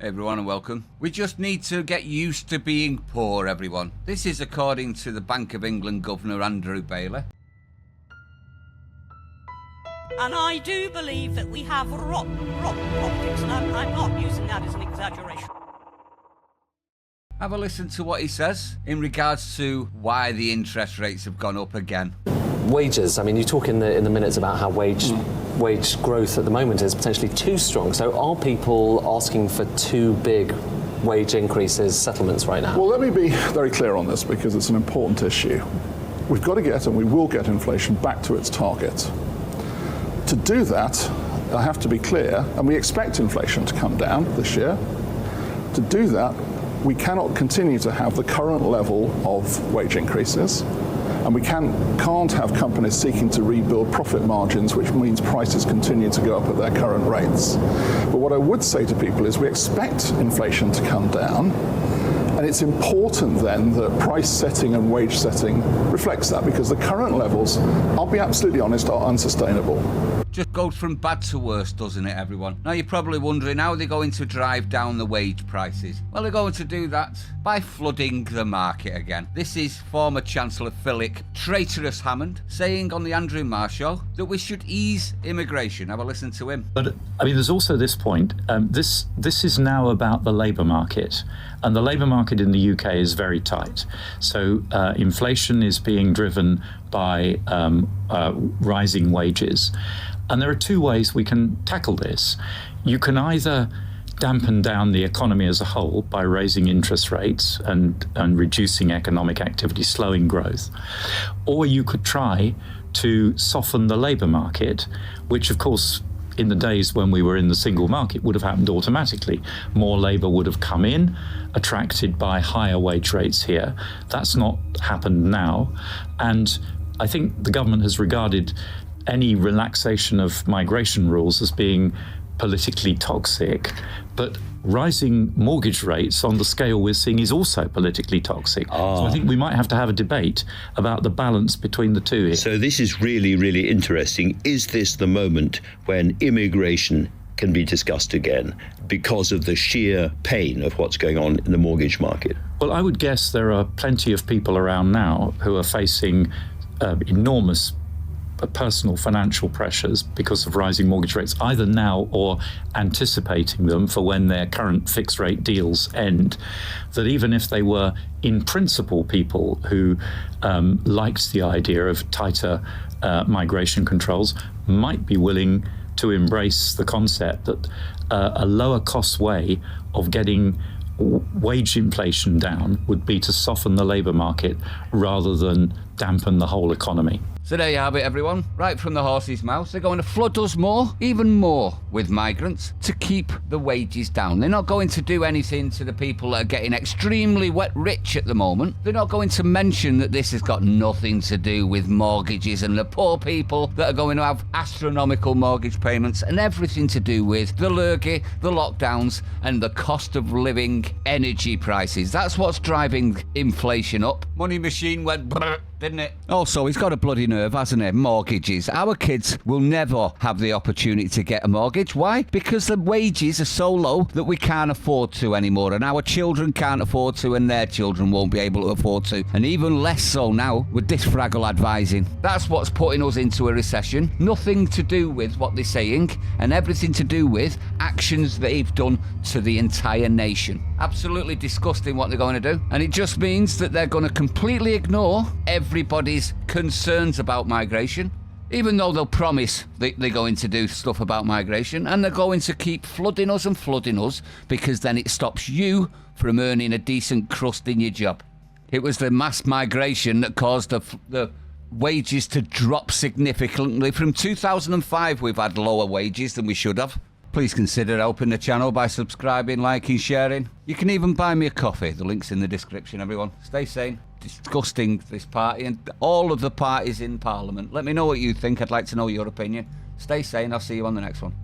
Hey everyone and welcome. We just need to get used to being poor, everyone. This is according to the Bank of England Governor Andrew Bailey. And I do believe that we have rotten politics, and I'm not using that as an exaggeration. Have a listen to what he says in regards to why the interest rates have gone up again. Wages, I mean, you talk in the minutes about how wage growth at the moment is potentially too strong. So are people asking for too big wage increases, settlements right now? Well, let me be very clear on this because it's an important issue. We've got to get, and we will get, inflation back to its target. To do that, I have to be clear, and we expect inflation to come down this year. To do that, we cannot continue to have the current level of wage increases. And we can't have companies seeking to rebuild profit margins, which means prices continue to go up at their current rates. But what I would say to people is we expect inflation to come down, and it's important then that price setting and wage setting reflects that, because the current levels, I'll be absolutely honest, are unsustainable. Just goes from bad to worse, doesn't it, everyone? Now you're probably wondering how they're going to drive down the wage prices. Well, they're going to do that by flooding the market again. This is former Chancellor Philip Traitorous Hammond saying on the Andrew Marr Show that we should ease immigration. Have a listen to him. But I mean, there's also this point. This is now about the labour market, and the labour market in the UK is very tight. So inflation is being driven by rising wages. And there are two ways we can tackle this. You can either dampen down the economy as a whole by raising interest rates and reducing economic activity, slowing growth, or you could try to soften the labour market, which of course in the days when we were in the single market would have happened automatically. More labour would have come in, attracted by higher wage rates here. That's not happened now. And I think the government has regarded any relaxation of migration rules as being politically toxic, but rising mortgage rates on the scale we're seeing is also politically toxic. So I think we might have to have a debate about the balance between the two here. So this is really, really interesting. Is this the moment when immigration can be discussed again because of the sheer pain of what's going on in the mortgage market? Well, I would guess there are plenty of people around now who are facing enormous personal financial pressures because of rising mortgage rates, either now or anticipating them for when their current fixed rate deals end, that even if they were in principle people who liked the idea of tighter migration controls, might be willing to embrace the concept that a lower cost way of getting wage inflation down would be to soften the labour market rather than dampen the whole economy. So there you have it, everyone. Right from the horse's mouth. They're going to flood us more, even more, with migrants to keep the wages down. They're not going to do anything to the people that are getting extremely rich at the moment. They're not going to mention that this has got nothing to do with mortgages and the poor people that are going to have astronomical mortgage payments, and everything to do with the lurgy, the lockdowns, and the cost of living energy prices. That's what's driving inflation up. Money machine went brrr, didn't it? Also, he's got a bloody nerve, hasn't he? Mortgages. Our kids will never have the opportunity to get a mortgage. Why? Because the wages are so low that we can't afford to anymore, and our children can't afford to, and their children won't be able to afford to, and even less so now with this fraggle advising. That's what's putting us into a recession. Nothing to do with what they're saying, and everything to do with actions they've done to the entire nation. Absolutely disgusting what they're going to do, and it just means that they're going to completely ignore everybody's concerns about migration, even though they'll promise they're going to do stuff about migration, and they're going to keep flooding us because then it stops you from earning a decent crust in your job. It was the mass migration that caused the wages to drop significantly. From 2005 we've had lower wages than we should have. Please consider helping the channel by subscribing, liking, sharing. You can even buy me a coffee. The link's in the description, everyone. Stay sane. Disgusting, this party and all of the parties in Parliament. Let me know what you think. I'd like to know your opinion. Stay sane. I'll see you on the next one.